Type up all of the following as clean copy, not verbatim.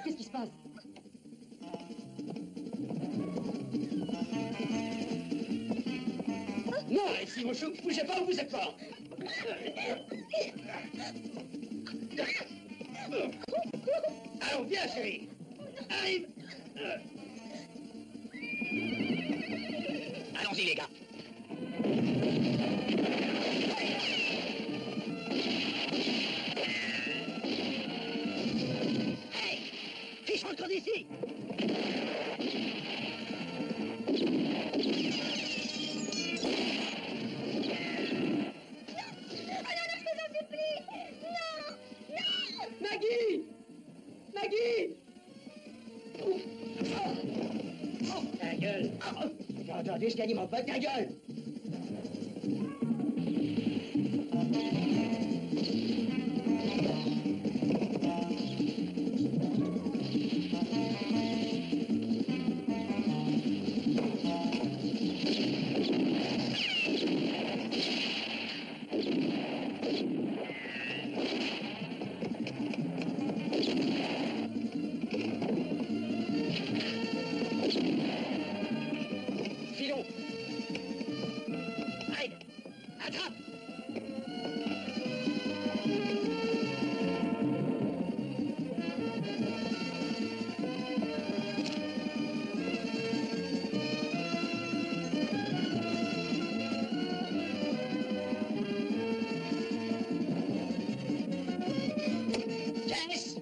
Qu'est-ce qui se passe? Non, ici, mon chou, bougez pas, vous êtes pas. Allons, viens, chérie. Arrive. Allons-y, les gars. Hey, fiche encore d'ici. Maggie! Maggie! Ta gueule. J'ai entendu ce qu'a dit mon pote, ta gueule. Filons. Allez, attrape. Jess.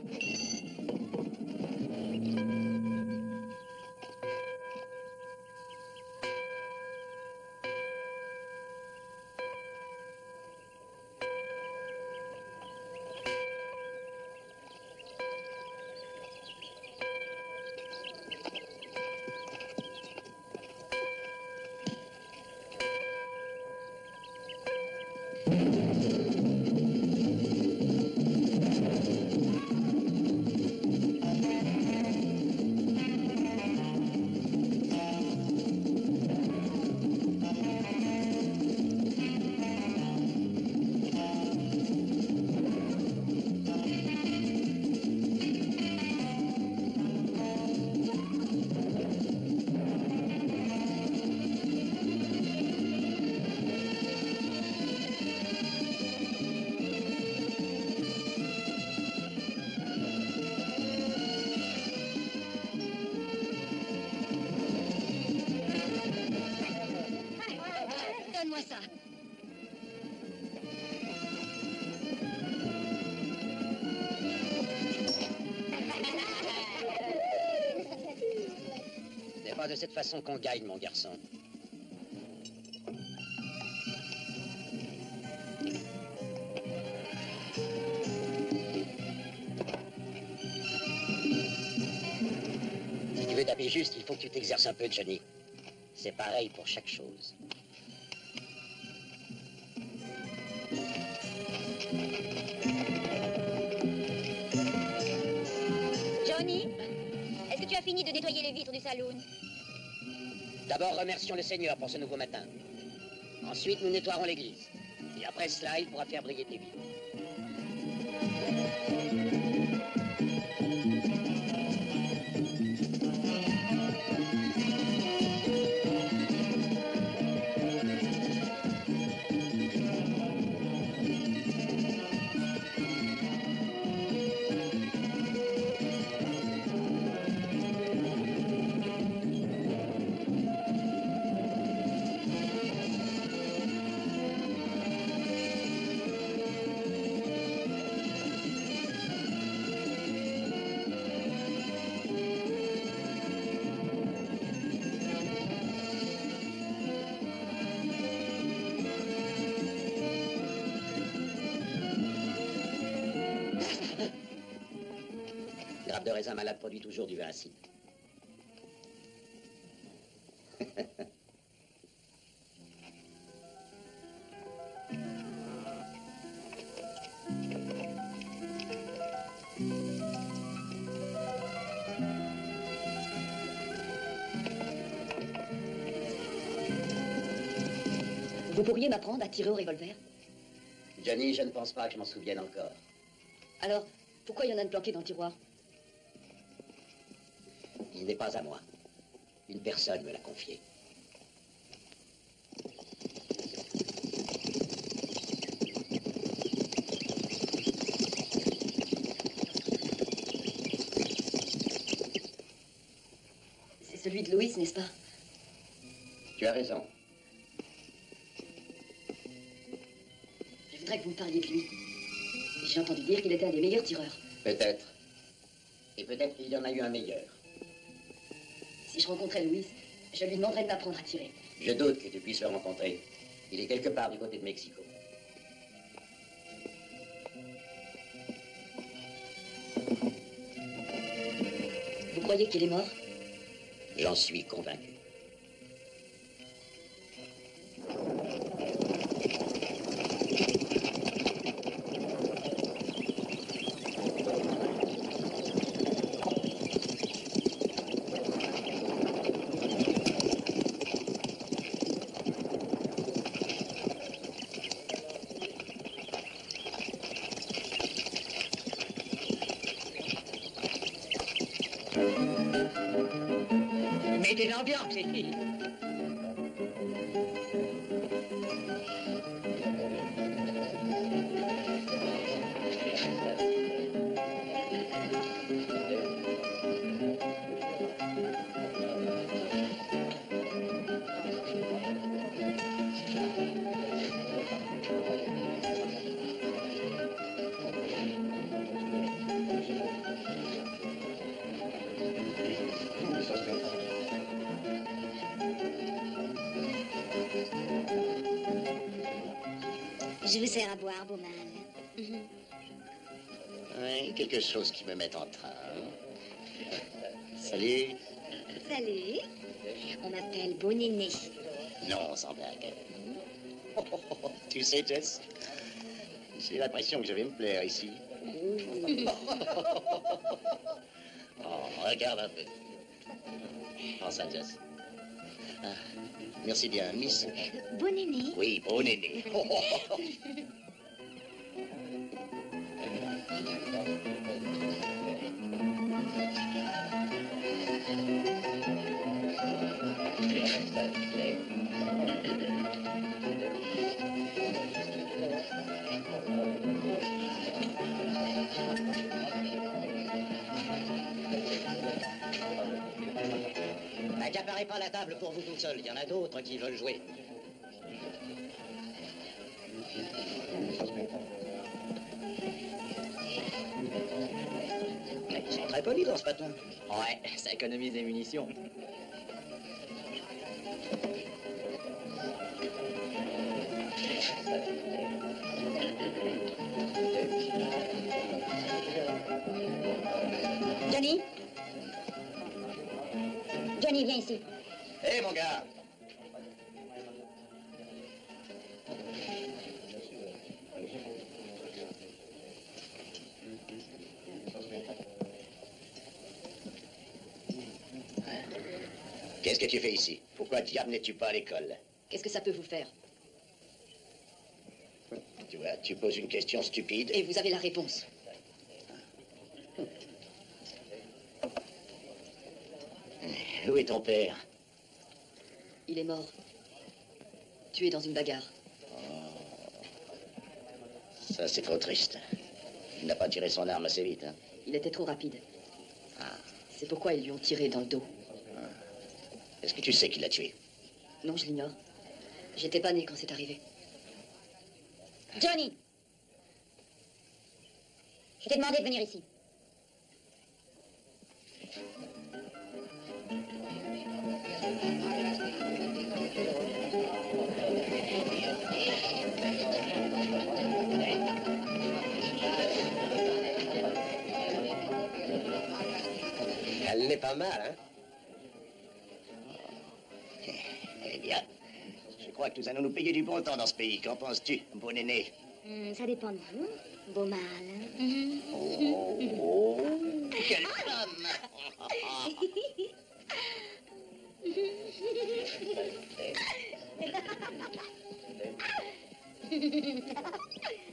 Donne-moi ça. C'est pas de cette façon qu'on gagne, mon garçon. Si tu veux taper juste, il faut que tu t'exerces un peu, Johnny. C'est pareil pour chaque chose. Johnny, est-ce que tu as fini de nettoyer les vitres du saloon? D'abord, remercions le Seigneur pour ce nouveau matin. Ensuite, nous nettoierons l'église. Et après cela, il pourra faire briller tes vies. grappe de raisin malade produit toujours du vin acide. Vous pourriez m'apprendre à tirer au revolver? Johnny, je ne pense pas que je m'en souvienne encore. Alors, pourquoi il y en a une planquée dans le tiroir? Il n'est pas à moi. Une personne me l'a confié. C'est celui de Louis, n'est-ce pas? Tu as raison. Je voudrais que vous me parliez de lui. J'ai entendu dire qu'il était un des meilleurs tireurs. Peut-être. Et peut-être qu'il y en a eu un meilleur. Si je rencontrais Louis, je lui demanderais de m'apprendre à tirer. Je doute que tu puisses le rencontrer. Il est quelque part du côté de Mexico. Vous croyez qu'il est mort? J'en suis convaincu. Mettez l'ambiance ici. Je vous sers à boire, Bowman. Oui, quelque chose qui me met en train. Salut. Salut. On m'appelle Bonnéné. Non, sans blague. Tu sais, Jess, j'ai l'impression que je vais me plaire ici. Oh, regarde un peu. Prends ça, Jess. Ah, merci bien, Miss. Bonnéné. Oui, bon aîné. N'accaparez pas la table pour vous tout seul. Il y en a d'autres qui veulent jouer. Ils sont très polis dans ce bâton. Ouais, ça économise des munitions. Johnny? Johnny, viens ici. Hé, mon gars! Qu'est-ce que tu fais ici? Pourquoi diable n'es-tu pas à l'école? Qu'est-ce que ça peut vous faire? Tu vois, tu poses une question stupide. Et vous avez la réponse. Où est ton père? Il est mort. Tué dans une bagarre. Ça, c'est trop triste. Il n'a pas tiré son arme assez vite, hein? Il était trop rapide. C'est pourquoi ils lui ont tiré dans le dos. Est-ce que tu sais qui l'a tué? Non, je l'ignore. J'étais pas né quand c'est arrivé. Johnny! Je t'ai demandé de venir ici. pas mal, hein? Eh bien, je crois que nous allons nous payer du bon temps dans ce pays. Qu'en penses-tu, bon aîné? Ça dépend de vous, beau mâle. Oh, quelle femme!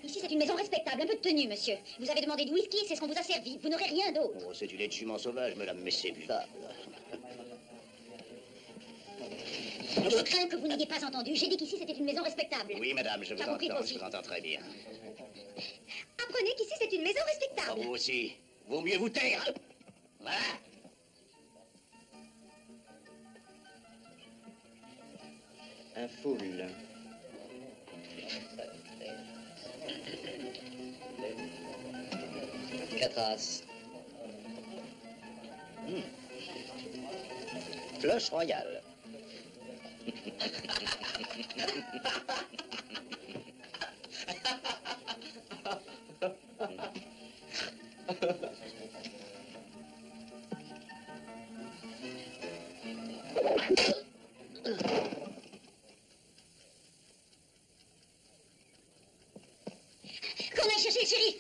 Ici, c'est une maison respectable, un peu de tenue, monsieur. Vous avez demandé du whisky, c'est ce qu'on vous a servi. Vous n'aurez rien d'autre. Oh, c'est du lait de jument sauvage, madame, mais c'est buvable. Je crains que vous n'ayez pas entendu. J'ai dit qu'ici, c'était une maison respectable. Oui, madame, je vous T'as compris, toi entends, aussi. je vous entends très bien. Apprenez qu'ici, c'est une maison respectable. Vous aussi. Vaut mieux vous taire. Voilà. Un foule. Quatre as. Cloche royale. Qu'on aille chercher le shérif.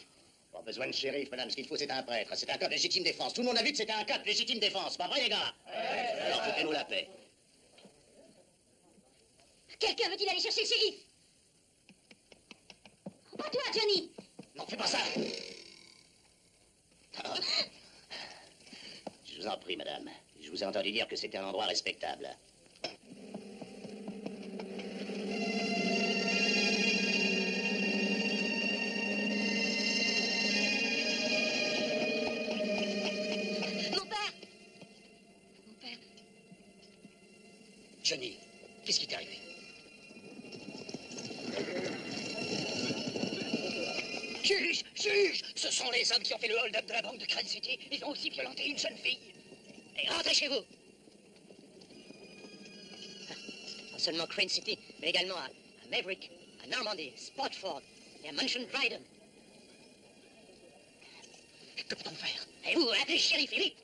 Pas besoin de shérif, madame. Ce qu'il faut, c'est un prêtre. C'est un cas de légitime défense. Tout le monde a vu que c'était un cas de légitime défense. Pas vrai, les gars? Alors, foutez-nous la paix. Quelqu'un veut-il aller chercher le shérif? Pas toi, Johnny. Non, fais pas ça. Ah. Je vous en prie, madame. Je vous ai entendu dire que c'était un endroit respectable. Mon père. Mon père. Johnny, qu'est-ce qui t'est arrivé? Juge, juge, ce sont les hommes qui ont fait le hold-up de la banque de Crane City. Ils ont aussi violenté une jeune fille. Et rentrez chez vous. Non seulement Crane City, mais également à Maverick, à Normandy, Spotford et à Mansion Dryden. Que peut-on faire? Et vous, appelez le shérif, et vite!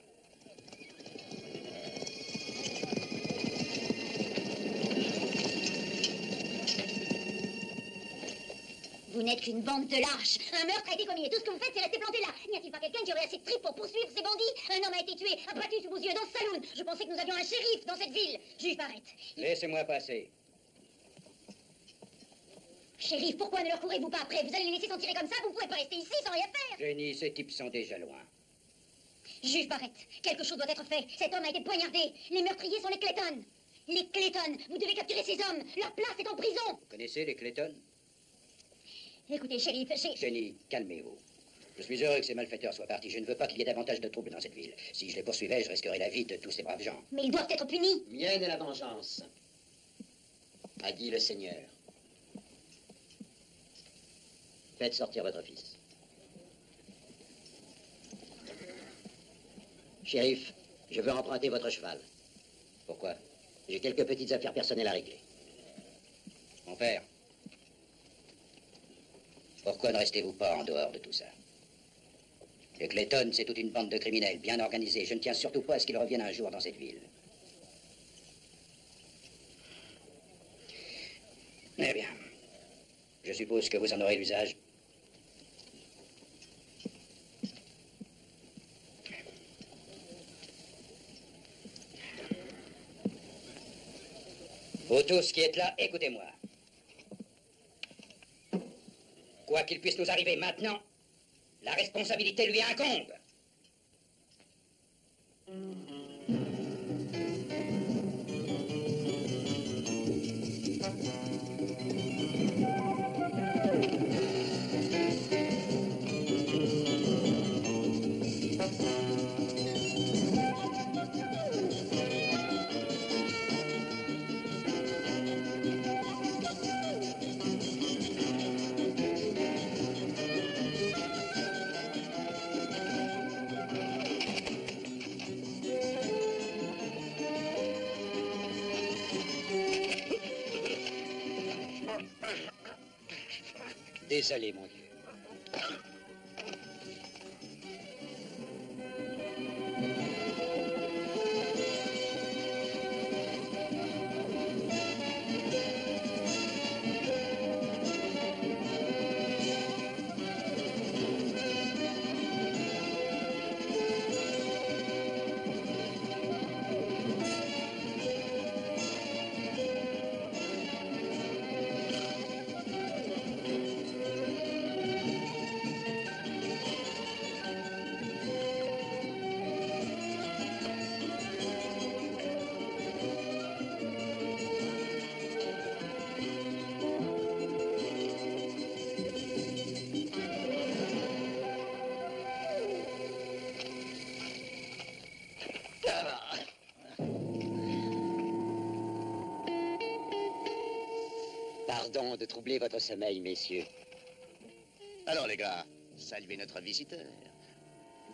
Vous n'êtes qu'une bande de lâches. Un meurtre a été commis et tout ce que vous faites, c'est rester planté là. N'y a-t-il pas quelqu'un qui aurait assez de tripes pour poursuivre ces bandits? Un homme a été tué, abattu sous vos yeux dans ce saloon. Je pensais que nous avions un shérif dans cette ville. Juge Barrett. Laissez-moi passer. Shérif, pourquoi ne leur courez-vous pas après? Vous allez les laisser s'en tirer comme ça? Vous ne pourrez pas rester ici sans rien faire. Jenny, ces types sont déjà loin. Juge Barrett, quelque chose doit être fait. Cet homme a été poignardé. Les meurtriers sont les Clayton. Les Clayton, vous devez capturer ces hommes. Leur place est en prison. Vous connaissez les Clayton? Écoutez, shérif, Jenny, calmez-vous. Je suis heureux que ces malfaiteurs soient partis. Je ne veux pas qu'il y ait davantage de troubles dans cette ville. Si je les poursuivais, je risquerais la vie de tous ces braves gens. Mais ils doivent être punis. Mienne est la vengeance, a dit le Seigneur. Faites sortir votre fils. Shérif, je veux emprunter votre cheval. Pourquoi? J'ai quelques petites affaires personnelles à régler. Mon père, pourquoi ne restez-vous pas en dehors de tout ça? Les Clayton, c'est toute une bande de criminels bien organisés. Je ne tiens surtout pas à ce qu'ils reviennent un jour dans cette ville. Eh bien, je suppose que vous en aurez l'usage. Vous tous qui êtes là, écoutez-moi. Quoi qu'il puisse nous arriver maintenant, la responsabilité lui incombe. Désolé, mon Dieu. Pardon de troubler votre sommeil, messieurs. Alors, les gars, saluez notre visiteur.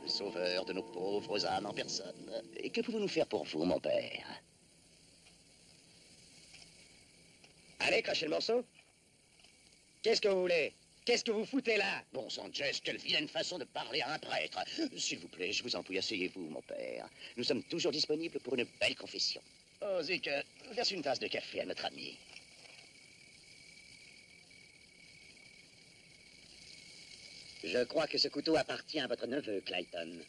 Le sauveur de nos pauvres âmes en personne. Et que pouvons-nous faire pour vous, mon père? Allez, crachez le morceau. Qu'est-ce que vous voulez? Qu'est-ce que vous foutez là? Bon sang, Jess, quelle vilaine façon de parler à un prêtre. S'il vous plaît, je vous en prie, asseyez-vous, mon père. Nous sommes toujours disponibles pour une belle confession. Oh, Zic, verse une tasse de café à notre ami. Je crois que ce couteau appartient à votre neveu, Clayton.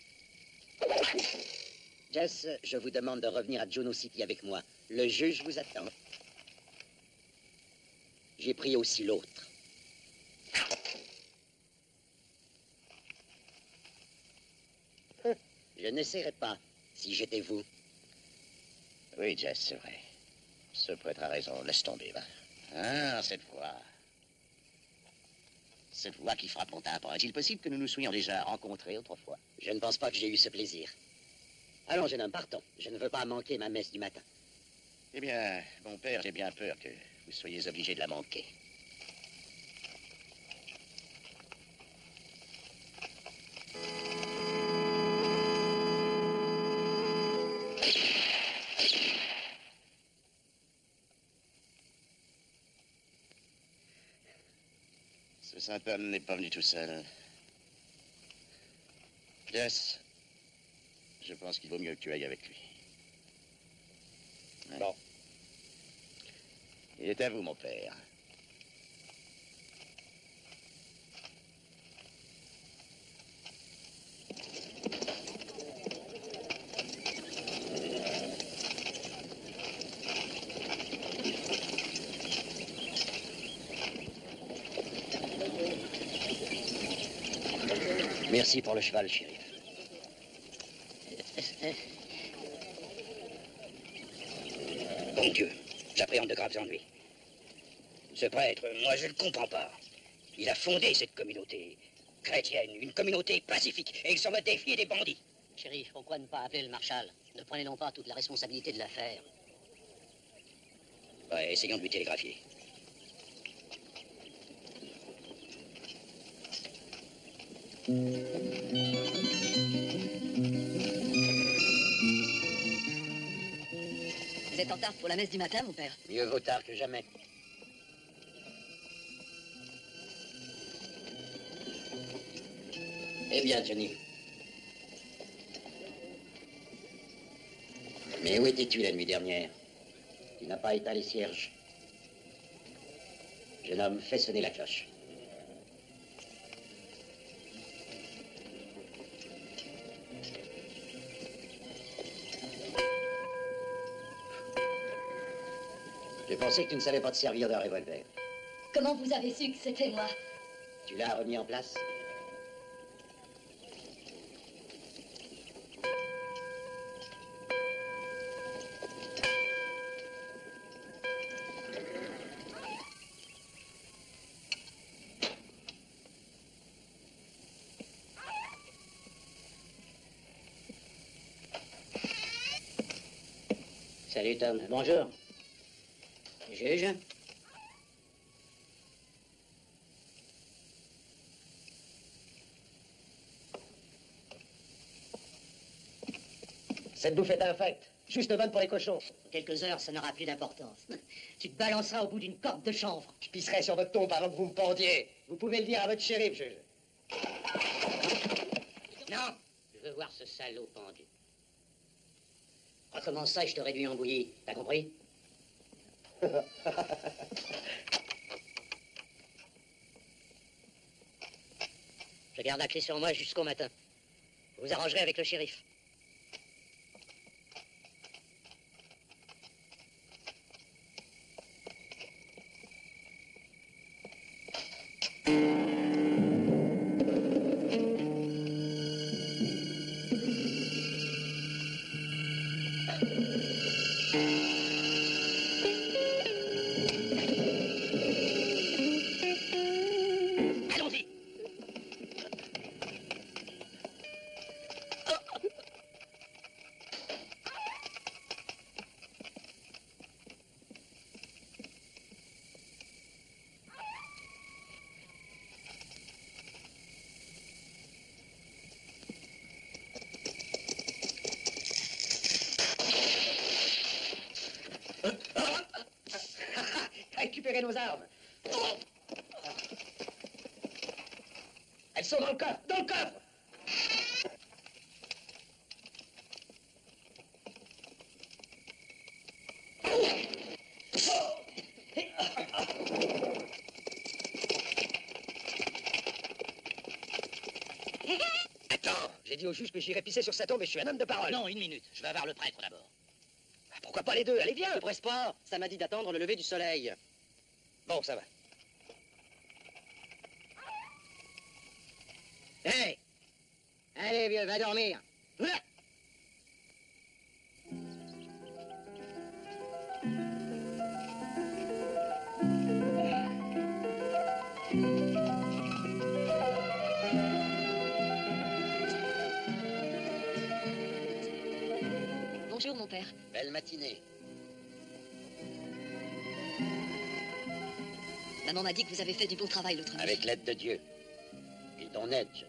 Jess, je vous demande de revenir à Juno City avec moi. Le juge vous attend. J'ai pris aussi l'autre. Je n'essaierai pas, si j'étais vous. Oui, Jess, c'est vrai. Ce prêtre a raison, laisse tomber, va. Ah, cette voix. Cette voix qui frappe mon tympan. Est-il possible que nous nous soyons déjà rencontrés autrefois? Je ne pense pas que j'ai eu ce plaisir. Allons, jeune homme, partons. Je ne veux pas manquer ma messe du matin. Eh bien, mon père, j'ai bien peur que vous soyez obligé de la manquer. Ce saint homme n'est pas venu tout seul. Jess, je pense qu'il vaut mieux que tu ailles avec lui. Ouais. Bon. Il est à vous, mon père. Merci pour le cheval, shérif. Bon Dieu, j'appréhende de graves ennuis. Ce prêtre, moi je ne le comprends pas. Il a fondé cette communauté chrétienne, une communauté pacifique, et il s'en va défier des bandits. Shérif, pourquoi ne pas appeler le marshal? Ne prenez non pas toute la responsabilité de l'affaire. Ouais, essayons de lui télégraphier. Vous êtes en retard pour la messe du matin, mon père? Mieux vaut tard que jamais. Eh bien, Johnny. Mais où étais-tu la nuit dernière? Tu n'as pas éteint les cierges. Jeune homme, fais sonner la cloche. Je pensais que tu ne savais pas te servir d'un revolver. Comment vous avez su que c'était moi? Tu l'as remis en place? Salut Tom. Bonjour. Juge? Cette bouffe est infecte. Juste bonne pour les cochons. Dans quelques heures, ça n'aura plus d'importance. Tu te balanceras au bout d'une corde de chanvre. Je pisserai sur votre tombe avant que vous me pendiez. Vous pouvez le dire à votre shérif, juge. Non, je veux voir ce salaud pendu. Recommence ça et je te réduis en bouillie. T'as compris? Je garde la clé sur moi jusqu'au matin. Vous vous arrangerez avec le shérif. Allons-y. récupérer nos armes. Elles sont dans le coffre, dans le coffre! Attends, j'ai dit au juge que j'irais pisser sur sa tombe et je suis un homme de parole. Non, une minute. Je vais voir le prêtre d'abord. Pourquoi pas les deux? Allez, viens! Ne presse pas, ça m'a dit d'attendre le lever du soleil. Bon, ça va. Hey! Allez, vieux, va dormir. Voilà. Bonjour, mon père. Belle matinée. Maman m'a dit que vous avez fait du bon travail l'autre nuit. Avec l'aide de Dieu. Et ton aide, Jenny.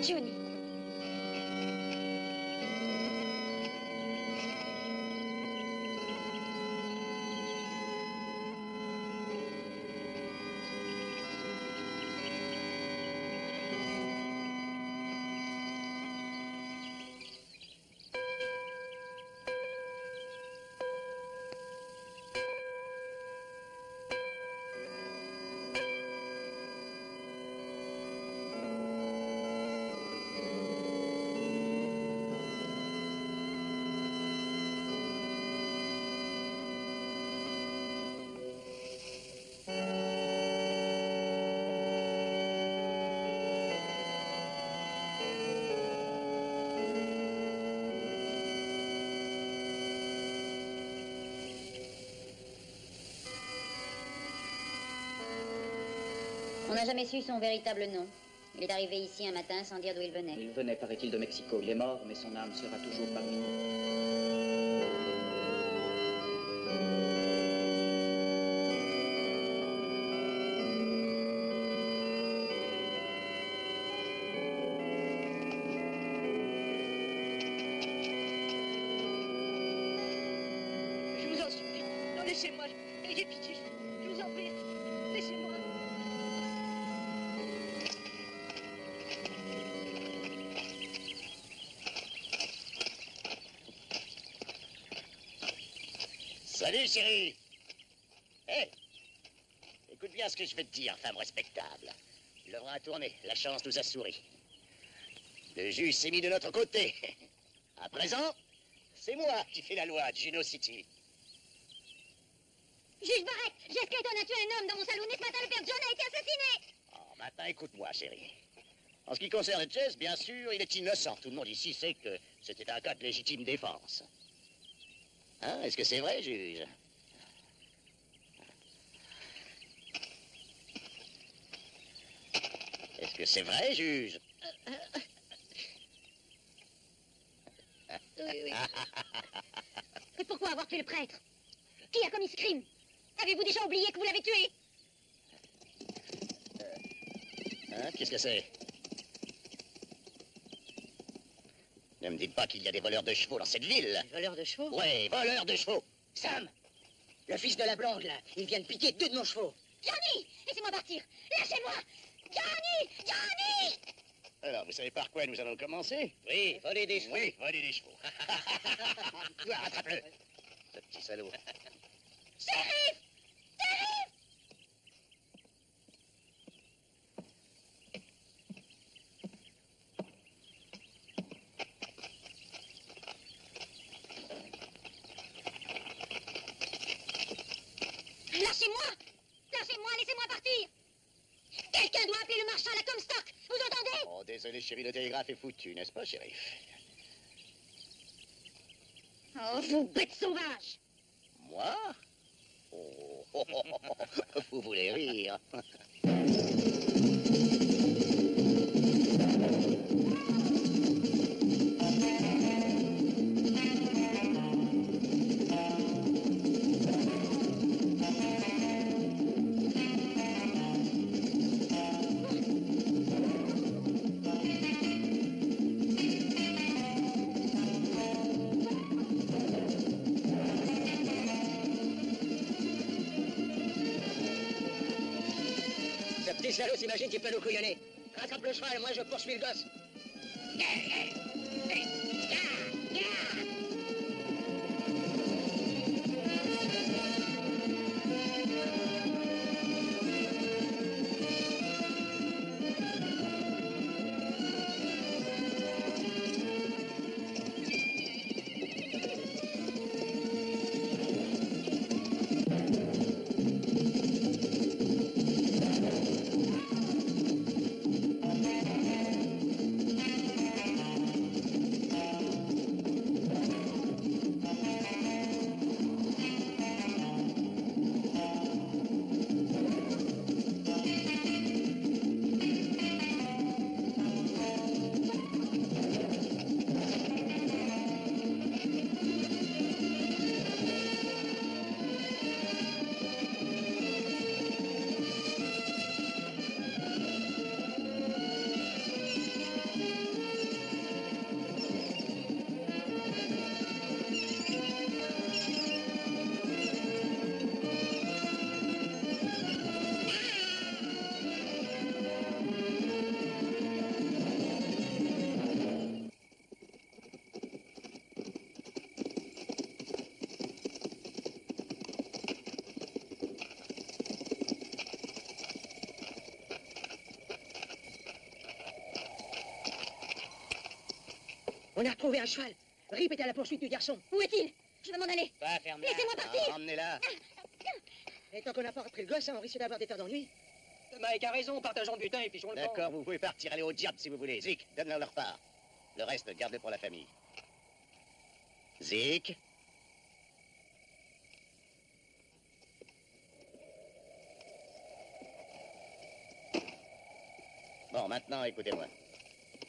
Johnny. On n'a jamais su son véritable nom. Il est arrivé ici un matin sans dire d'où il venait. Il venait, paraît-il, de Mexico. Il est mort, mais son âme sera toujours parmi nous. Je vous en supplie. Non, laissez-moi. Ayez pitié. Je vous en prie. Laissez-moi. Salut, chérie. Hé, écoute bien ce que je vais te dire, femme respectable. Le vent a tourné, la chance nous a souri. Le juge s'est mis de notre côté. À présent, c'est moi qui fais la loi de Juno City. Juge Barrett, Jess Clayton a tué un homme dans mon salon et ce matin le père John a été assassiné. Oh, maintenant, écoute-moi, chérie. En ce qui concerne Jess, bien sûr, il est innocent. Tout le monde ici sait que c'était un cas de légitime défense. Hein, est-ce que c'est vrai, juge? Est-ce que c'est vrai, juge? Oui, oui. Mais pourquoi avoir tué le prêtre? Qui a commis ce crime? Avez-vous déjà oublié que vous l'avez tué? Hein, qu'est-ce que c'est? Ne me dites pas qu'il y a des voleurs de chevaux dans cette ville. Des voleurs de chevaux? Ouais, voleurs de chevaux. Sam! Le fils de la blonde, là, il vient de piquer deux de nos chevaux. Johnny! Laissez-moi partir! Lâchez-moi! Johnny! Johnny! Alors, vous savez par quoi nous allons commencer? Oui, voler des chevaux. Oui, voler des chevaux. Toi, rattrape-le. Ce petit salaud. Shérif! Shérif! Lâchez-moi! Lâchez-moi, laissez-moi partir! Quelqu'un doit appeler le marshal à Comstock! Vous entendez? Oh, désolé, chérie, le télégraphe est foutu, n'est-ce pas, shérif? Oh, vous bêtes sauvages! Moi? Oh, vous voulez rire. Ce petit salaud s'imagine qu'il peut nous couillonner. Rattrape le cheval, moi je poursuis le gosse. On a retrouvé un cheval. Rip est à la poursuite du garçon. Où est-il? Je vais m'en aller. Va, ferme-la. Laissez-moi partir! Ah, emmenez-la. Et tant qu'on n'a pas repris le gosse, hein, on risque d'avoir des terres d'ennui. Mike a raison, partageons le butin et fichons le camp. D'accord, vous pouvez partir, aller au diable si vous voulez. Zik, donne-leur leur part. Le reste, garde-le pour la famille. Zik. Bon, maintenant, écoutez-moi.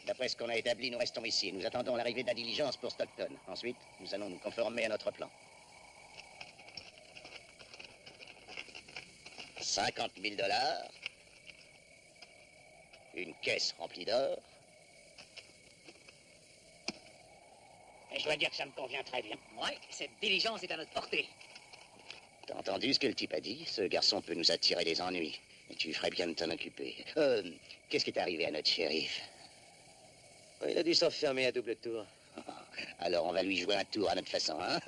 D'après ce qu'on a établi, nous restons ici. Nous attendons l'arrivée de la diligence pour Stockton. Ensuite, nous allons nous conformer à notre plan. 50 000 $. Une caisse remplie d'or. Et je dois dire que ça me convient très bien. Ouais, cette diligence est à notre portée. T'as entendu ce que le type a dit? Ce garçon peut nous attirer des ennuis. Et tu ferais bien de t'en occuper. Qu'est-ce qui est arrivé à notre shérif? Il a dû s'enfermer à double tour. Alors on va lui jouer un tour à notre façon, hein?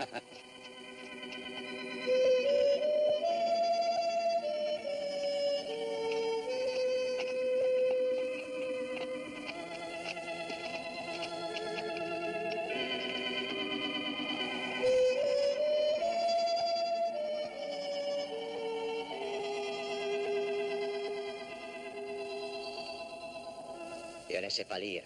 Et Alex? ne sais pas lire.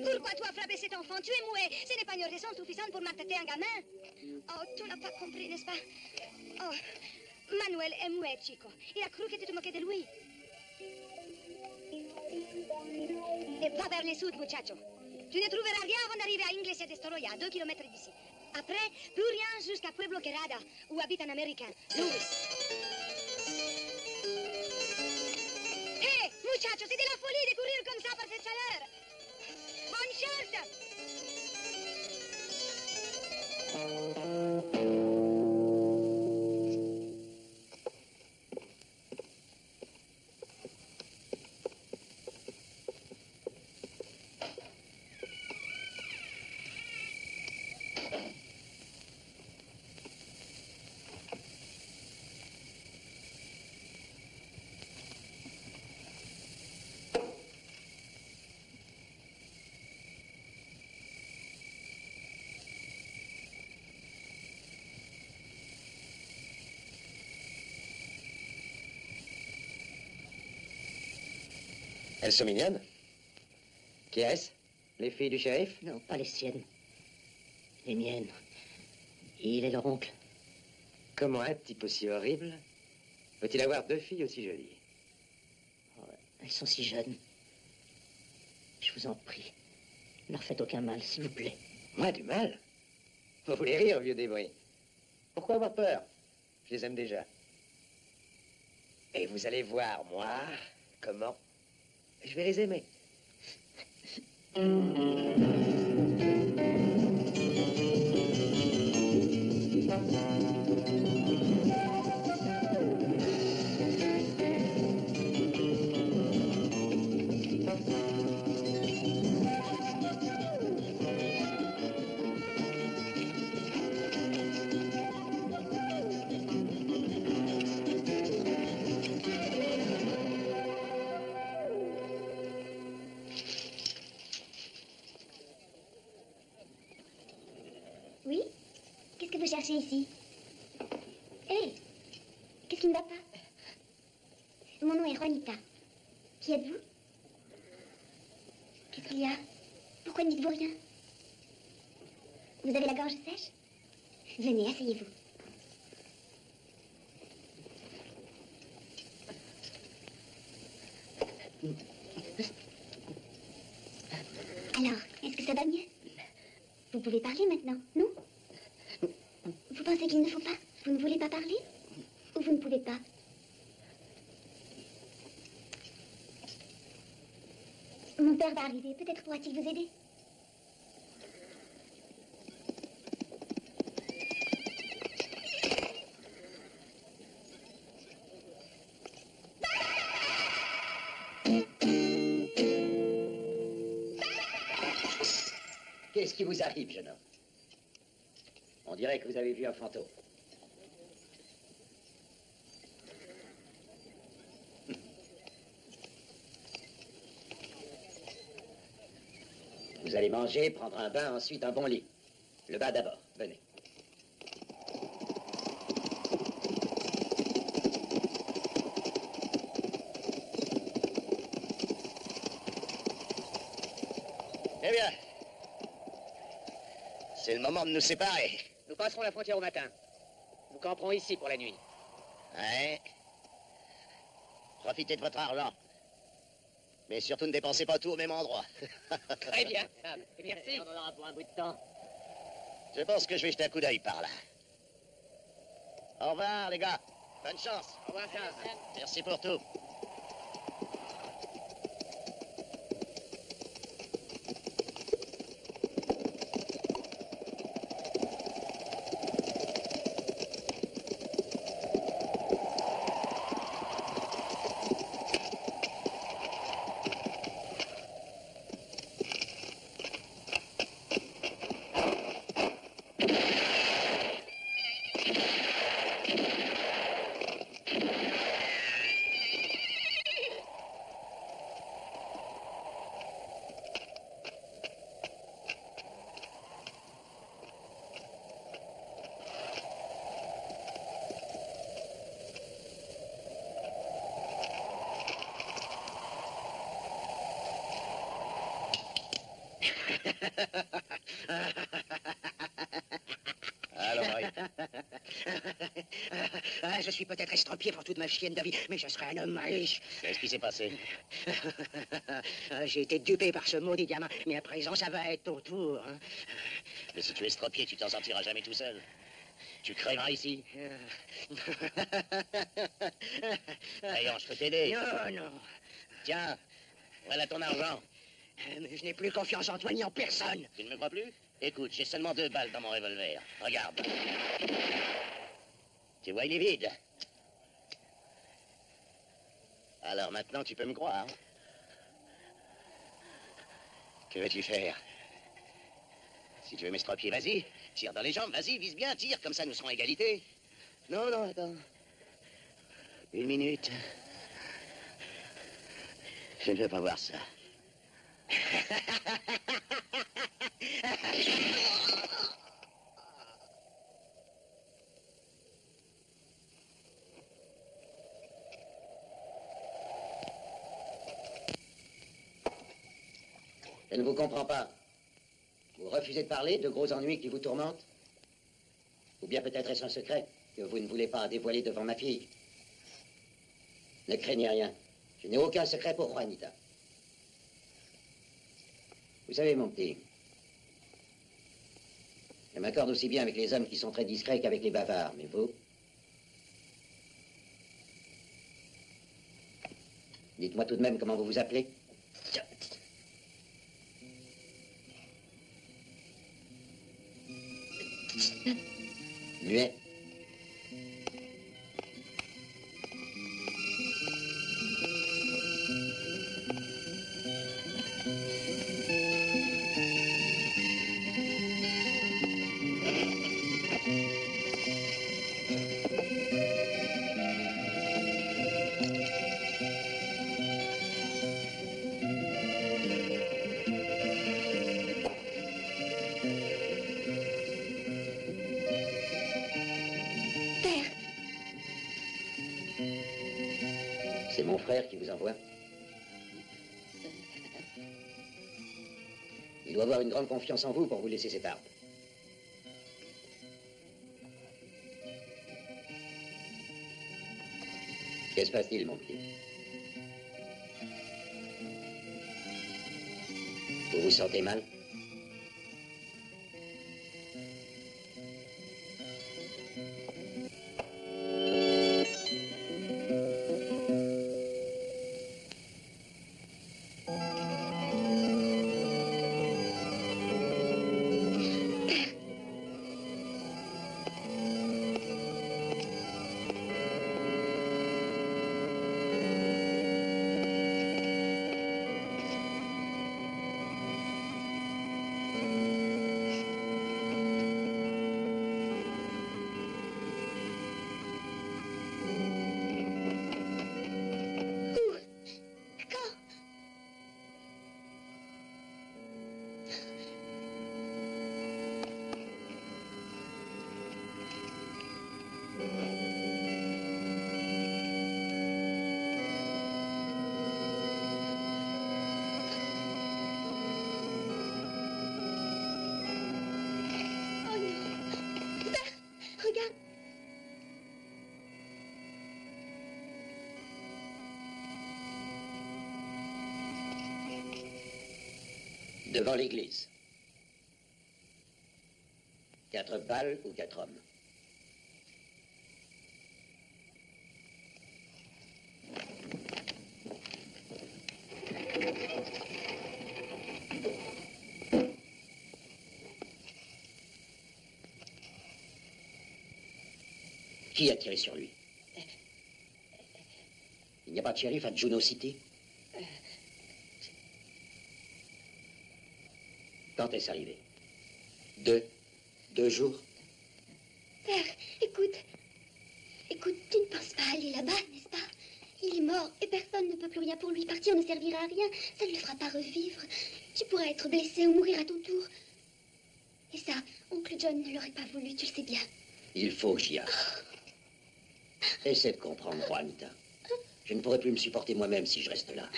Pourquoi tu as frappé cet enfant? Tu es muet. Ce n'est pas une raison suffisante pour maltraiter un gamin. Oh, tu n'as pas compris, n'est-ce pas? Oh, Manuel est muet, Chico. Il a cru que tu te moquais de lui. Et va vers les sud, muchacho. Tu ne trouveras rien avant d'arriver à Iglesia de Storoya, à 2 kilomètres d'ici. Après, plus rien jusqu'à Pueblo Querada, où habite un Américain, Louis. Hé, muchacho, c'est de la folie de courir comme ça par cette chaleur. Bonne chance! Elles sont mignonnes. Qui est-ce? Les filles du shérif? Non, pas les siennes. Les miennes. Il est leur oncle. Comment un type aussi horrible peut-il avoir 2 filles aussi jolies? Oh, elles sont si jeunes. Je vous en prie. Ne leur faites aucun mal, s'il vous plaît. Moi, du mal? Vous voulez rire, vieux débris? Pourquoi avoir peur? Je les aime déjà. Et vous allez voir, moi, comment je vais les aimer. Oui? Qu'est-ce que vous cherchez ici? Hé! Qu'est-ce qui ne va pas? Mon nom est Juanita. Qui êtes-vous? Qu'est-ce qu'il y a? Pourquoi ne dites-vous rien? Vous avez la gorge sèche? Venez, asseyez-vous. Alors, est-ce que ça va mieux? Vous pouvez parler maintenant, non? Vous pensez qu'il ne faut pas? Vous ne voulez pas parler? Ou vous ne pouvez pas? Mon père va arriver. Peut-être pourra-t-il vous aider? Qu'est-ce qui vous arrive, jeune homme? On dirait que vous avez vu un fantôme. Vous allez manger, prendre un bain, ensuite un bon lit. Le bas d'abord. Venez. Eh bien, c'est le moment de nous séparer. Nous passerons la frontière au matin. Nous camperons ici pour la nuit. Ouais. Profitez de votre argent. Mais surtout ne dépensez pas tout au même endroit. Très bien. Merci. On en aura pour un bout de temps. Je pense que je vais jeter un coup d'œil par là. Au revoir, les gars. Bonne chance. Au revoir, Charles. Merci pour tout. Alors, Marie. Je suis peut-être estropié pour toute ma chienne de vie, mais je serai un homme riche. Qu'est-ce qui s'est passé? J'ai été dupé par ce maudit diamant, mais à présent, ça va être ton tour. Hein. Mais si tu es estropié, tu t'en sortiras jamais tout seul. Tu crèveras ici. Voyons, je peux t'aider. Non, non. Tiens, voilà ton argent. Mais je n'ai plus confiance en toi ni en personne. Tu ne me crois plus? Écoute, j'ai seulement 2 balles dans mon revolver. Regarde. Tu vois, il est vide. Alors maintenant, tu peux me croire. Que veux-tu faire? Si tu veux m'estropier, vas-y. Tire dans les jambes, vas-y, vise bien, tire, comme ça nous serons à égalité. Non, non, attends. 1 minute. Je ne veux pas voir ça. Je ne vous comprends pas. Vous refusez de parler de gros ennuis qui vous tourmentent? Ou bien peut-être est-ce un secret que vous ne voulez pas dévoiler devant ma fille? Ne craignez rien. Je n'ai aucun secret pour Juanita. Vous savez, mon petit, je m'accorde aussi bien avec les hommes qui sont très discrets qu'avec les bavards, mais vous... Dites-moi tout de même comment vous vous appelez. Muet. C'est mon frère qui vous envoie. Il doit avoir une grande confiance en vous pour vous laisser cette arme. Que se passe-t-il, mon petit? Vous vous sentez mal? Devant l'église. 4 balles ou 4 hommes? Qui a tiré sur lui? Il n'y a pas de shérif à Juno City? Quand est-ce arrivé? 2 jours? Père, écoute. Écoute, tu ne penses pas aller là-bas, n'est-ce pas? Il est mort et personne ne peut plus rien pour lui. Partir ne servira à rien. Ça ne le fera pas revivre. Tu pourras être blessé ou mourir à ton tour. Et ça, oncle John ne l'aurait pas voulu, tu le sais bien. Il faut que j'y aille. Essaie de comprendre, Juanita. Je ne pourrai plus me supporter moi-même si je reste là.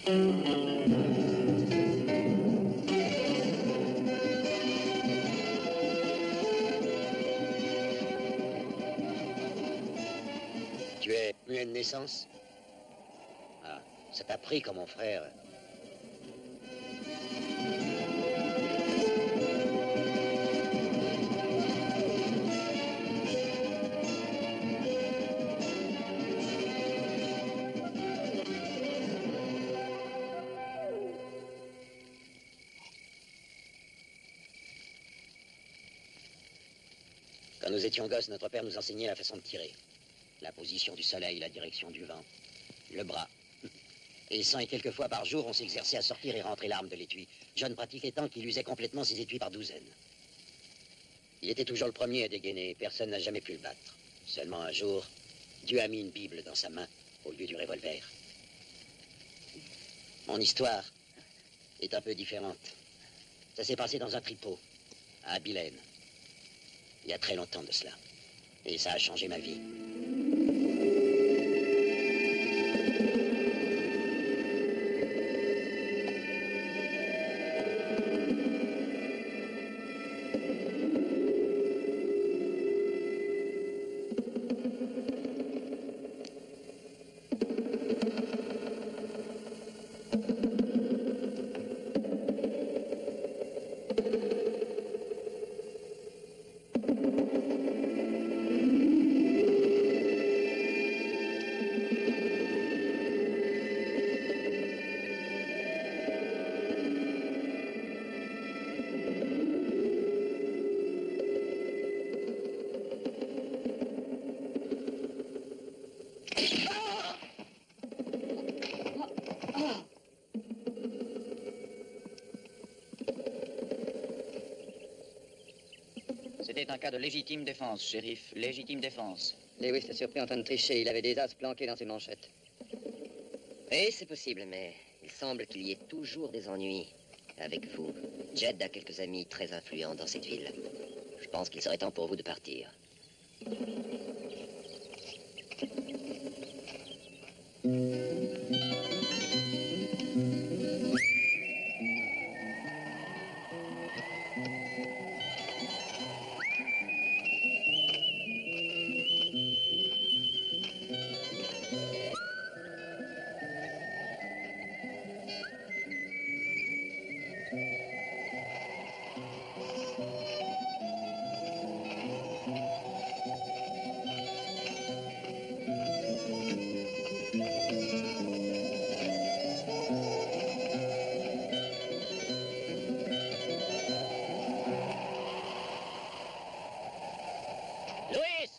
Tu es muet de naissance? Ah, ça t'a pris comme mon frère. Quand nous étions gosses, notre père nous enseignait la façon de tirer. La position du soleil, la direction du vent, le bras. Et 100 et quelques fois par jour, on s'exerçait à sortir et rentrer l'arme de l'étui. John pratiquait tant qu'il usait complètement ses étuis par douzaines. Il était toujours le premier à dégainer, personne n'a jamais pu le battre. Seulement un jour, Dieu a mis une Bible dans sa main au lieu du revolver. Mon histoire est un peu différente. Ça s'est passé dans un tripot, à Abilène. Il y a très longtemps de cela. Et ça a changé ma vie. C'était un cas de légitime défense, shérif. Légitime défense. Lewis s'est surpris en train de tricher. Il avait des as planqués dans ses manchettes. Oui, c'est possible, mais il semble qu'il y ait toujours des ennuis avec vous. Jed a quelques amis très influents dans cette ville. Je pense qu'il serait temps pour vous de partir.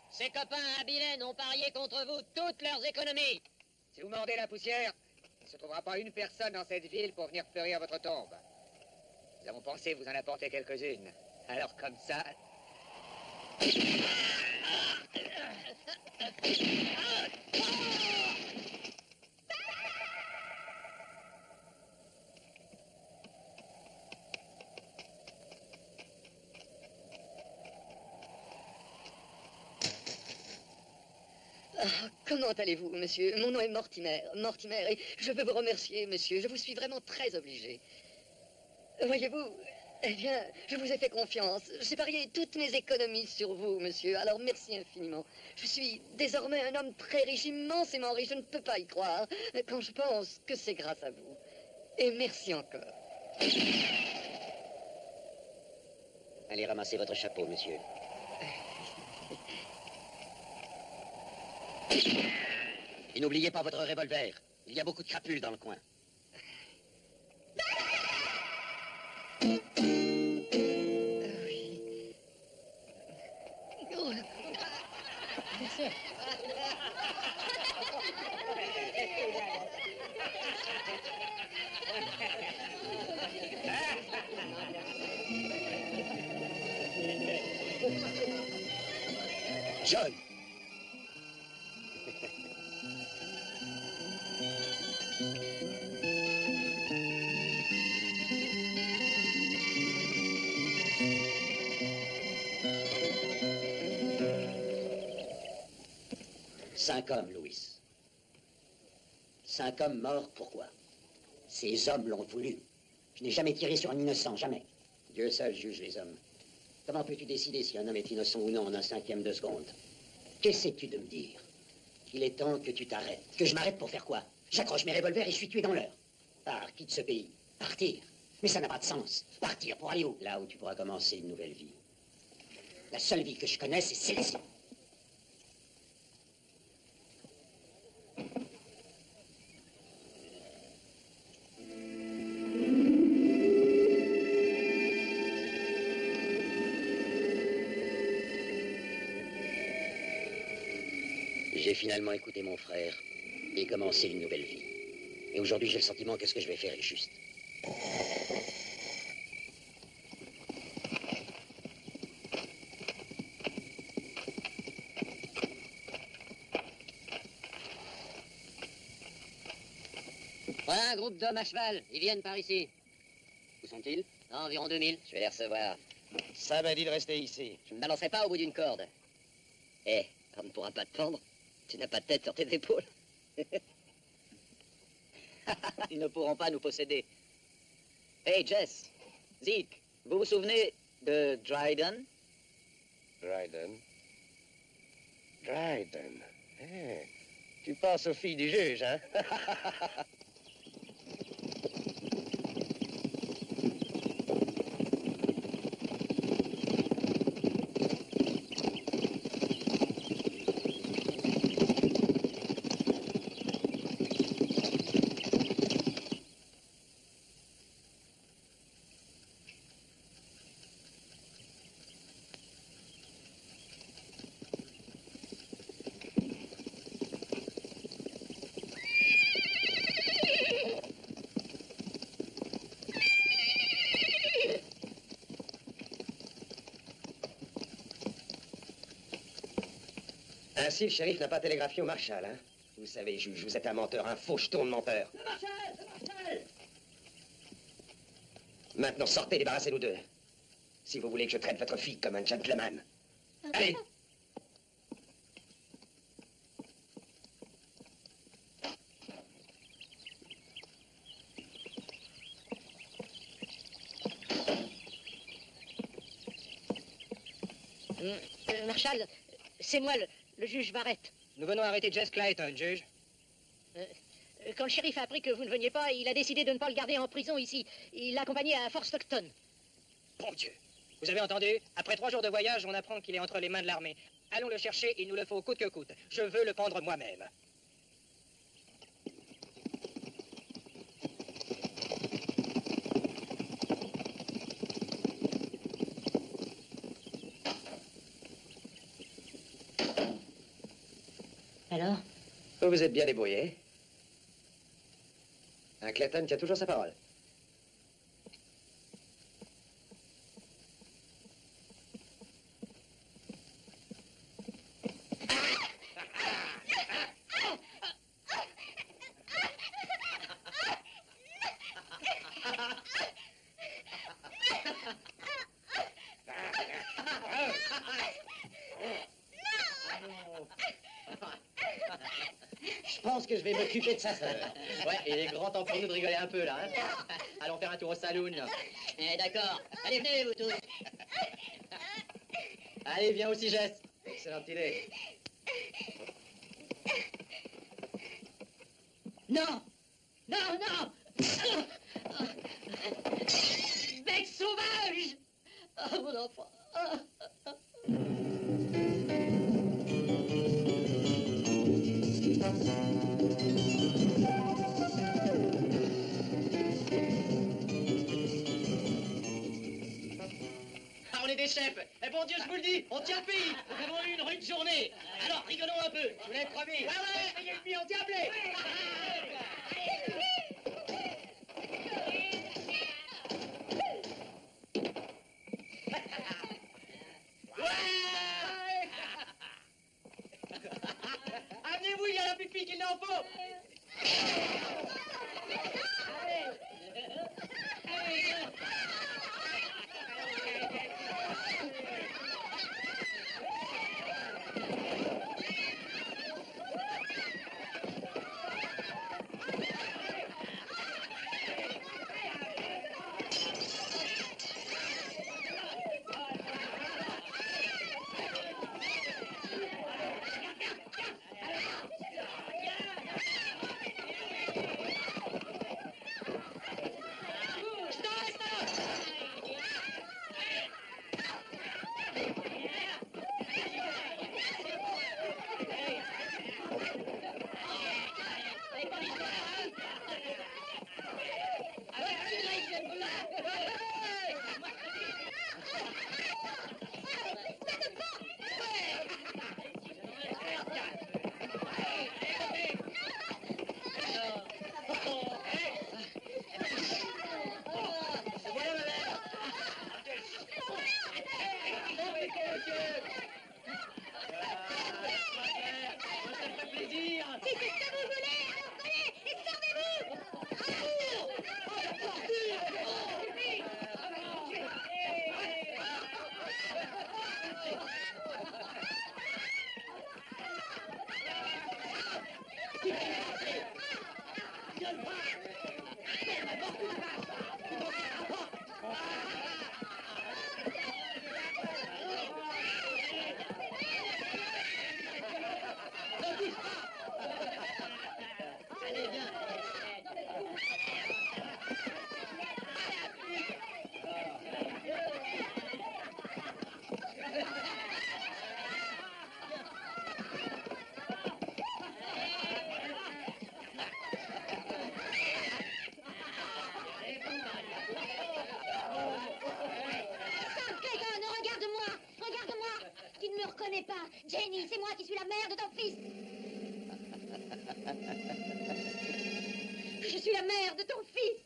Ses copains à Abilène ont parié contre vous toutes leurs économies. Si vous mordez la poussière, il ne se trouvera pas une personne dans cette ville pour venir fleurir votre tombe. Nous avons pensé vous en apporter quelques-unes. Alors comme ça... Comment allez-vous, monsieur? Mon nom est Mortimer. Mortimer, et je veux vous remercier, monsieur. Je vous suis vraiment très obligé. Voyez-vous, eh bien, je vous ai fait confiance. J'ai parié toutes mes économies sur vous, monsieur. Alors, merci infiniment. Je suis désormais un homme très riche, immensément riche. Je ne peux pas y croire quand je pense que c'est grâce à vous. Et merci encore. Allez ramasser votre chapeau, monsieur. Et n'oubliez pas votre revolver. Il y a beaucoup de crapules dans le coin. John! Cinq hommes, Louis. 5 hommes morts, pourquoi? Ces hommes l'ont voulu. Je n'ai jamais tiré sur un innocent, jamais. Dieu seul juge les hommes. Comment peux-tu décider si un homme est innocent ou non en un cinquième de seconde? Qu'essaies-tu de me dire? Il est temps que tu t'arrêtes. Que je m'arrête pour faire quoi? J'accroche mes revolvers et je suis tué dans l'heure. Pars, quitte ce pays. Partir. Mais ça n'a pas de sens. Partir pour aller où? Là où tu pourras commencer une nouvelle vie. La seule vie que je connaisse, c'est celle-ci. J'ai finalement écouté mon frère et commencé une nouvelle vie. Et aujourd'hui, j'ai le sentiment que ce que je vais faire est juste. Voilà un groupe d'hommes à cheval. Ils viennent par ici. Où sont-ils? Environ 2000. Je vais les recevoir. Ça m'a dit de rester ici. Je ne me balancerai pas au bout d'une corde. Eh, on ne pourra pas te pendre. Tu n'as pas de tête sur tes épaules. Ils ne pourront pas nous posséder. Hey, Jess, Zeke, vous vous souvenez de Dryden? Dryden? Dryden? Eh, tu penses aux filles du juge, hein? Ainsi, le shérif n'a pas télégraphié au marshal, hein? Vous savez, juge, vous êtes un menteur, un faucheton de menteur. Le marshal! Maintenant, sortez, débarrassez-nous d'eux. Si vous voulez que je traite votre fille comme un gentleman. Allez! Marshal, c'est moi, le juge Barrett. Nous venons arrêter Jess Clayton, juge. Quand le shérif a appris que vous ne veniez pas, il a décidé de ne pas le garder en prison ici. Il l'a accompagné à Fort Stockton. Bon Dieu! Vous avez entendu? Après 3 jours de voyage, on apprend qu'il est entre les mains de l'armée. Allons le chercher, il nous le faut coûte que coûte. Je veux le pendre moi-même. Alors? Vous vous êtes bien débrouillé. Un Clayton tient toujours sa parole. Je pense que je vais m'occuper de sa sœur. Ouais, il est grand temps pour nous de rigoler un peu, là. Hein? Allons faire un tour au saloon. Eh, d'accord. Allez, venez, vous tous. Allez, viens aussi, Jess. Excellente idée. Non! Non, non! Bec sauvage! Oh, mon enfant! Ah, on est des chefs. Eh bon Dieu, je vous le dis, on tient le pays. Nous avons eu une rude journée. Alors, rigolons un peu. Je vous l'ai promis. Ouais, ouais, ayez le pied endiablé. Amenez-vous, il y a la pipi qu'il n'en faut. Jenny, c'est moi qui suis la mère de ton fils. Je suis la mère de ton fils.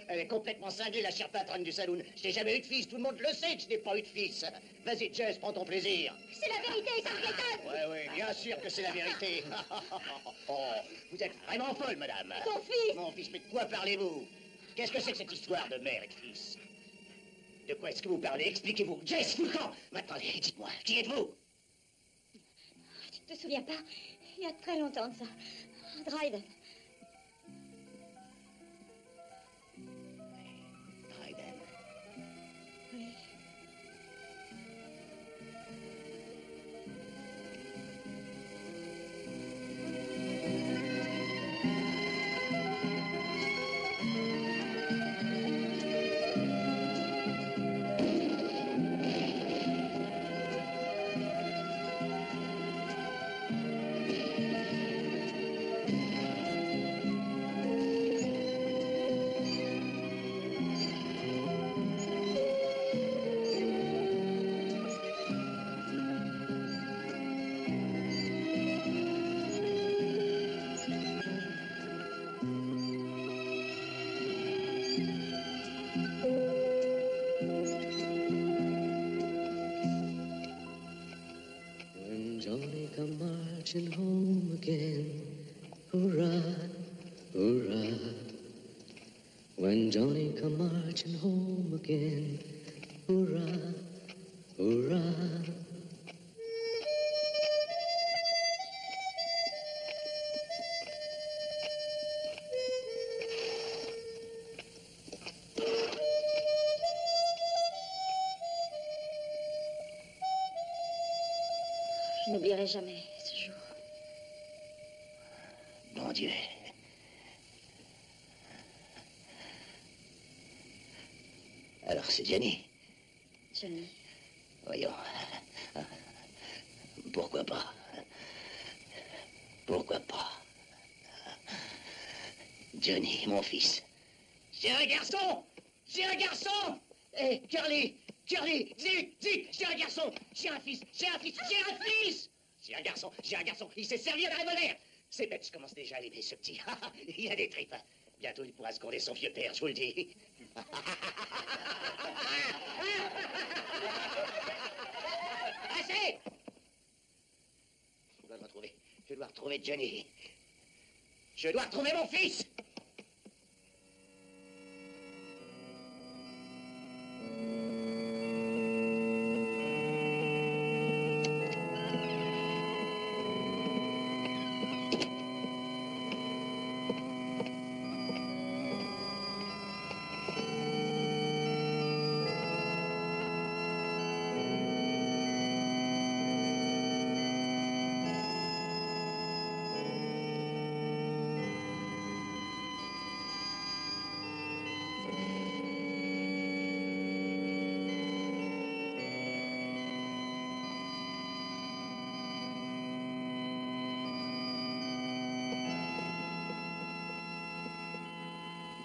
Elle est complètement cinglée, la chère patronne du saloon. Je n'ai jamais eu de fils, tout le monde le sait que je n'ai pas eu de fils. Vas-y, Jess, prends ton plaisir. C'est la vérité, ça me m'étonne. Ouais, bien sûr que c'est la vérité. Oh, vous êtes vraiment folle, madame. Ton fils. Mon fils, mais de quoi parlez-vous? Qu'est-ce que c'est que cette histoire de mère et de fils? De quoi est-ce que vous parlez? Expliquez-vous. Jess, fous le camp. Maintenant, dites-moi, qui êtes-vous? Tu ne te souviens pas? Il y a très longtemps de ça. Dryden. Dryden. Oui. Marching home again, hurrah, hurrah. When Johnny come marching home again, hurrah, hurrah. Je n'oublierai jamais ce jour. Bon Dieu. Alors, c'est Jenny. Johnny. Voyons. Pourquoi pas? Pourquoi pas? Johnny, mon fils. J'ai un garçon! J'ai un garçon! Hé, Charlie! Charlie! Zut! Zut! J'ai un garçon! J'ai un fils! J'ai un fils! J'ai un fils! J'ai un garçon! J'ai un garçon! Il sait servir de revolver! C'est bête, je commence déjà à l'aimer, ce petit. Il y a des tripes. Bientôt, il pourra seconder son vieux père, je vous le dis. Assez! Je dois le retrouver. Je dois retrouver Johnny. Je dois retrouver mon fils!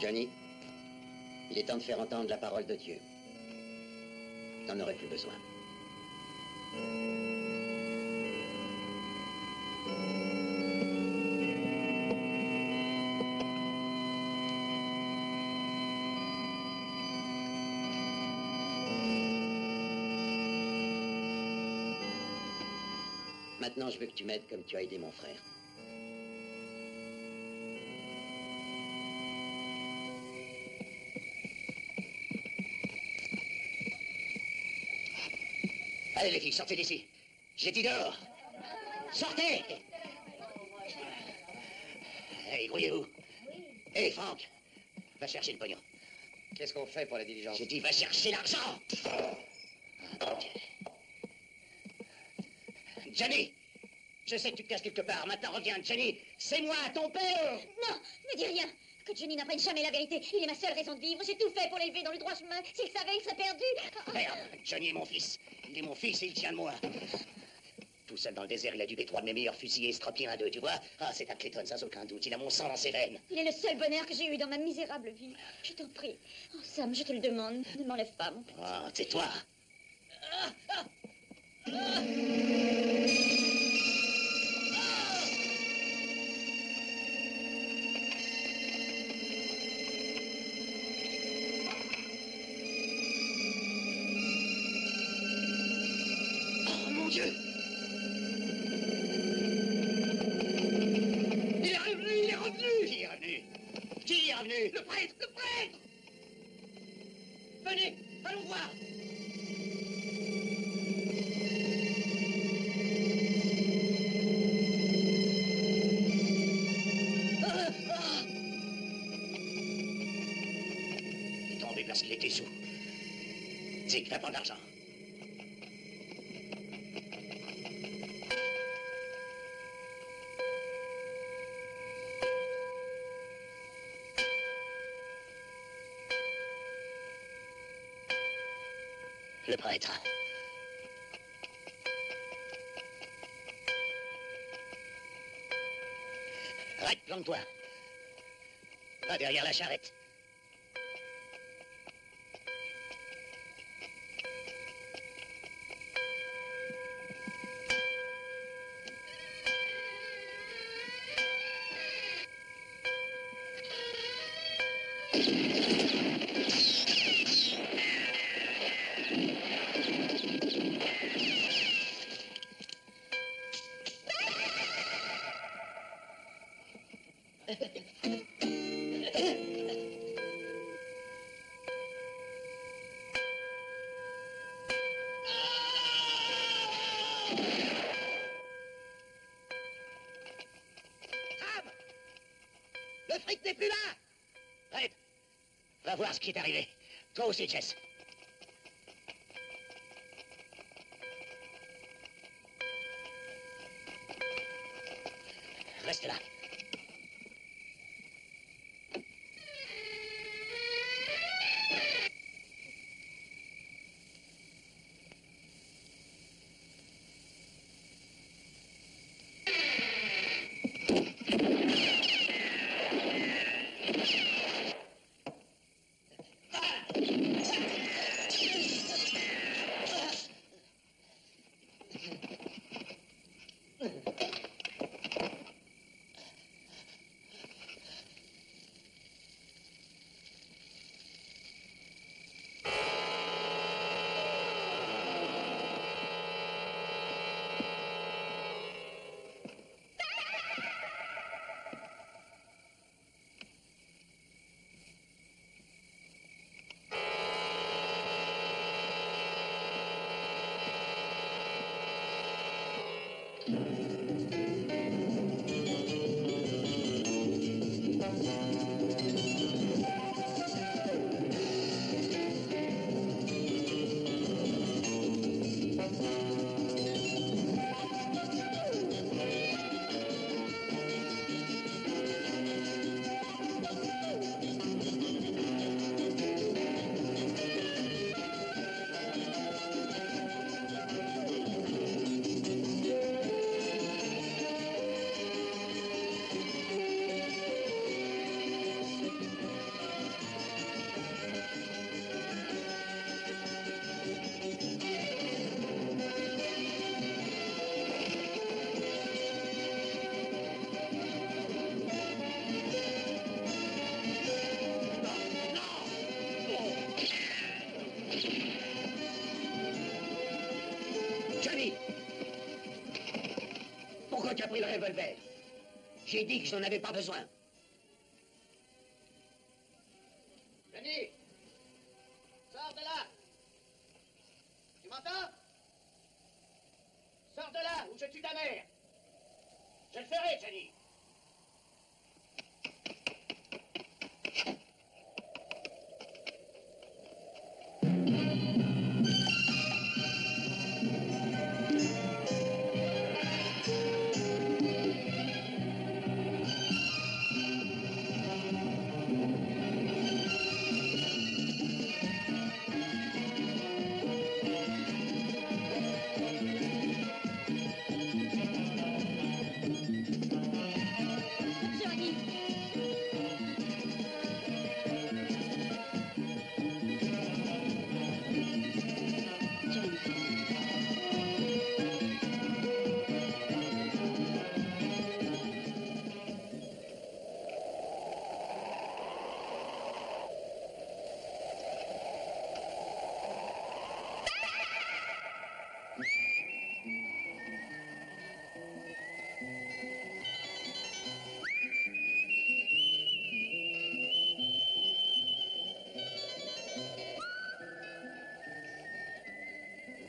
Johnny, il est temps de faire entendre la parole de Dieu. T'en aurais plus besoin. Maintenant, je veux que tu m'aides comme tu as aidé mon frère. Allez, les filles, sortez d'ici. J'ai dit dehors. Sortez! Hey, grouillez-vous. Hey, Franck, va chercher le pognon. Qu'est-ce qu'on fait pour la diligence? J'ai dit, va chercher l'argent! Johnny, je sais que tu te caches quelque part. Maintenant, reviens, Johnny. C'est moi, ton père! Non, ne dis rien. Que Johnny n'apprenne jamais la vérité. Il est ma seule raison de vivre. J'ai tout fait pour l'élever dans le droit chemin. S'il savait, il serait perdu. Merde, Johnny est mon fils. Il est mon fils et il tient de moi. Tout seul dans le désert, il a dû tuer 3 de mes meilleurs fusillés et stropiller un d'eux, tu vois? Ah, c'est un Clayton, sans aucun doute. Il a mon sang dans ses veines. Il est le seul bonheur que j'ai eu dans ma misérable vie. Je t'en prie. Oh, Sam, je te le demande. Ne m'enlève pas, mon petit. Ah, c'est toi. Oh mon Dieu! Il est revenu, il est revenu! Qui est revenu? Qui est revenu? Le prêtre, le prêtre! Venez, allons voir! Il est tombé parce qu'il était sous. Zig, va prendre l'argent. Le prêtre. Arrête, plante-toi. Va derrière la charrette. Le fric n'est plus là! Arrête. Va voir ce qui est arrivé. Toi aussi, Jess. Reste là. Johnny! Pourquoi tu as pris le revolver? J'ai dit que je n'en avais pas besoin. Johnny! Sors de là! Tu m'entends? Sors de là, ou je tue ta mère! Je le ferai, Johnny!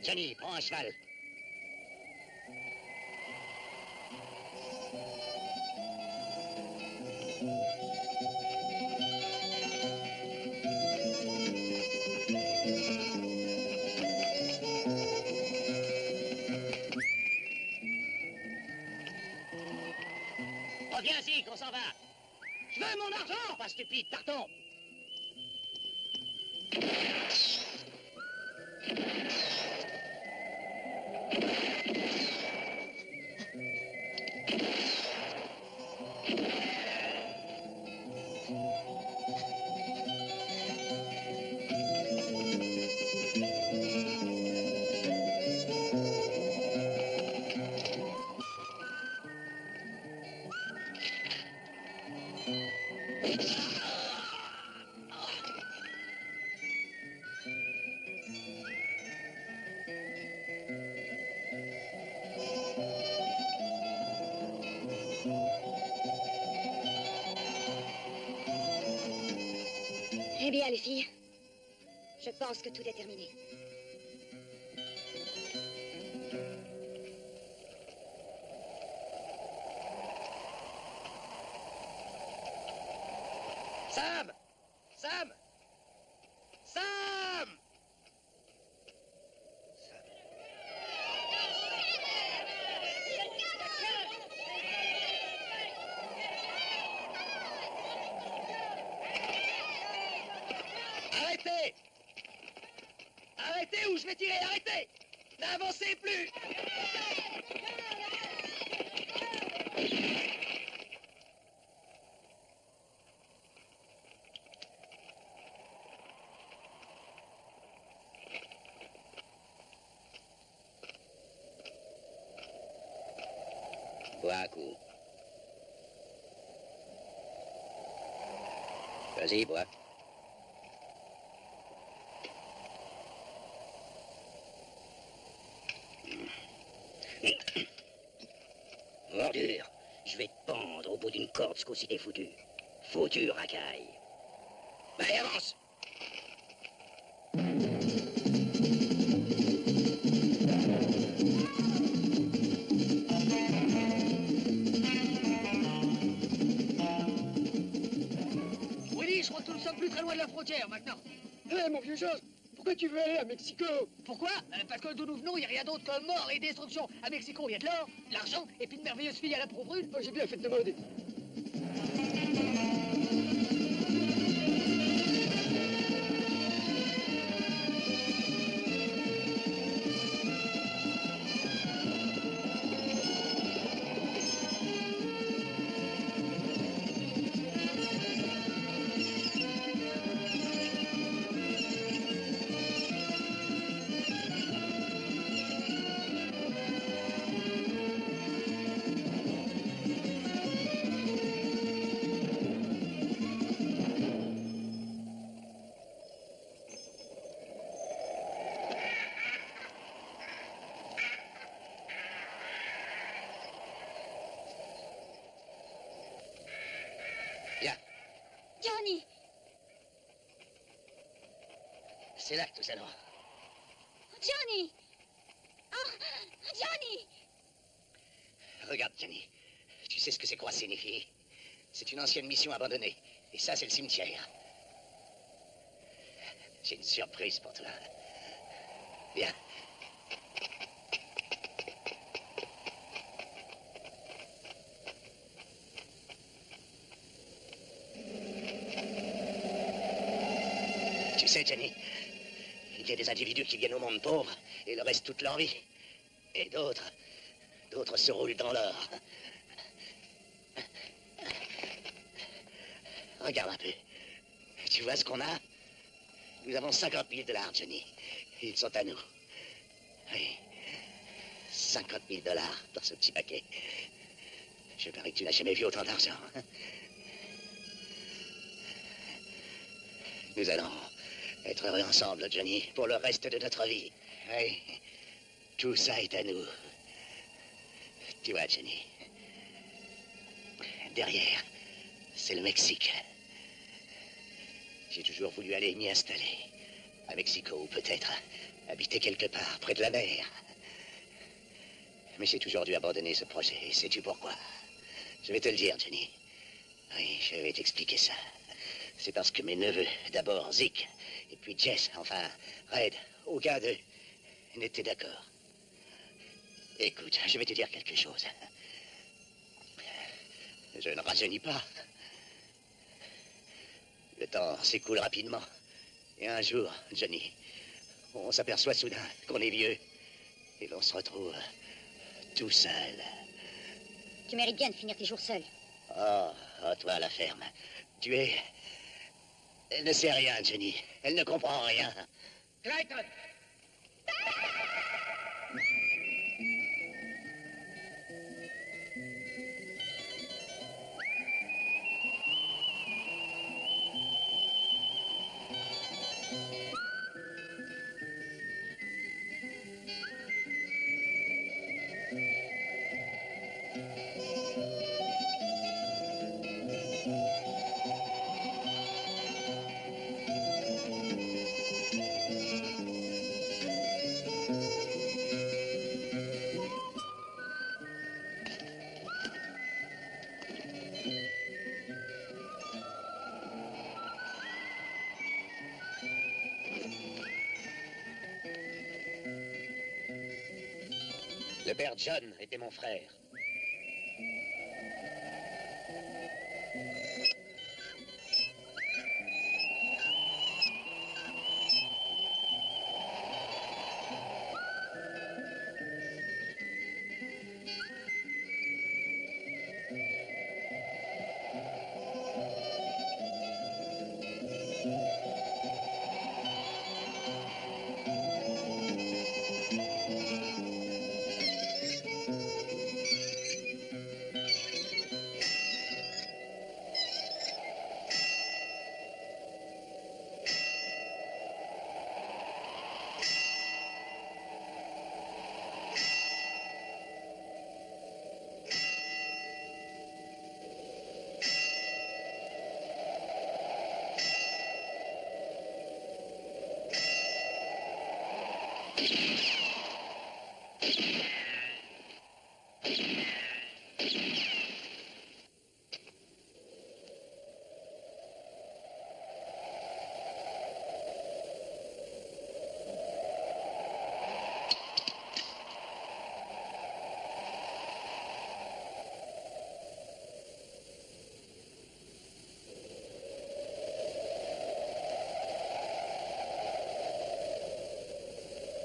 Johnny, prends un cheval. Reviens ici, qu'on s'en va. Je veux mon argent. Pas stupide, partons. Eh bien, les filles, je pense que tout est terminé. Sam! Sam! Sam! Arrêtez! Arrêtez ou je vais tirer! Arrêtez! N'avancez plus! Bois un coup. Vas-y, bois. Ordure, je vais te pendre au bout d'une corde ce coup-ci t'es foutu. Foutu, racaille. Allez, avance! Willy, je crois que nous ne sommes plus très loin de la frontière maintenant. Hé, mon vieux Georges, pourquoi tu veux aller à Mexico? Pourquoi? Parce que d'où nous venons, il n'y a rien d'autre que mort et destruction. À Mexico, il y a de l'or, de l'argent et puis de merveilleuses filles à la peau brune. Oh, j'ai bien fait de demander. Johnny! C'est là que nous allons. Johnny! Oh, Johnny! Regarde, Johnny. Tu sais ce que c'est que signifier? C'est une ancienne mission abandonnée. Et ça, c'est le cimetière. J'ai une surprise pour toi. Viens. Tu sais, Johnny, il y a des individus qui viennent au monde pauvre et le restent toute leur vie. Et d'autres se roulent dans l'or. Regarde un peu. Tu vois ce qu'on a? Nous avons 50 000 $, Johnny. Ils sont à nous. Oui. 50 000 $ dans ce petit paquet. Je parie que tu n'as jamais vu autant d'argent. Nous allons être heureux ensemble, Johnny, pour le reste de notre vie. Oui. Tout ça est à nous. Tu vois, Johnny. Derrière, c'est le Mexique. J'ai toujours voulu aller m'y installer. À Mexico, ou peut-être habiter quelque part, près de la mer. Mais j'ai toujours dû abandonner ce projet. Et sais-tu pourquoi? Je vais te le dire, Johnny. Oui, je vais t'expliquer ça. C'est parce que mes neveux, d'abord Zeke, et puis Jess, enfin Red, aucun d'eux n'était d'accord. Écoute, je vais te dire quelque chose. Je ne rajeunis pas. Le temps s'écoule rapidement. Et un jour, Johnny, on s'aperçoit soudain qu'on est vieux. Et l'on se retrouve tout seul. Tu mérites bien de finir tes jours seul. Oh, toi, la ferme. Tu es... Elle ne sait rien, Johnny. Elle ne comprend rien. Clayton! Le père John était mon frère.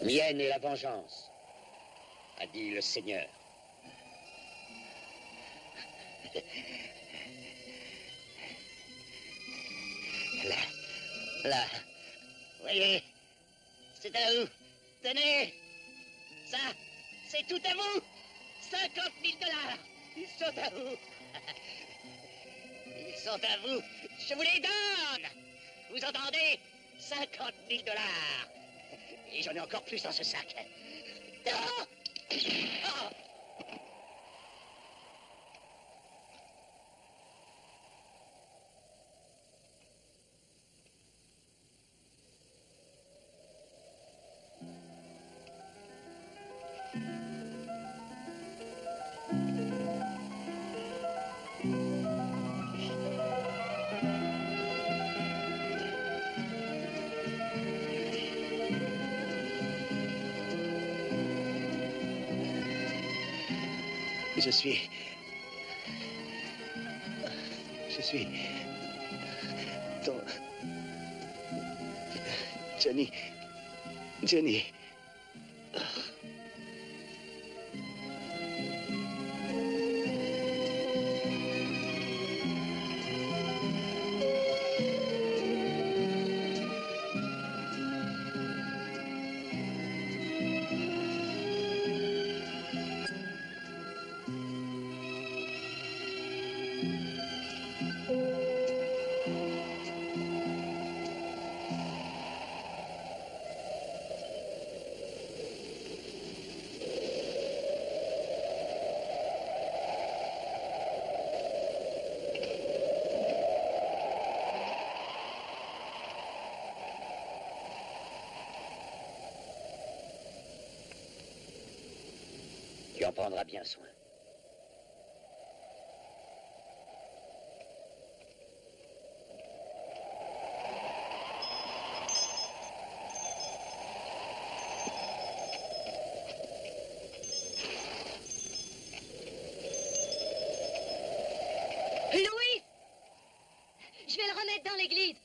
Mienne est la vengeance, a dit le Seigneur. Là, voyez, c'est à vous. Tenez, ça, c'est tout à vous. 50 000 $. Ils sont à vous. Ils sont à vous. Je vous les donne. Vous entendez? 50 000 $. Et j'en ai encore plus dans ce sac. Ah! Ah! Je suis... ton... Johnny... Johnny... en prendra bien soin. Louis! Je vais le remettre dans l'église.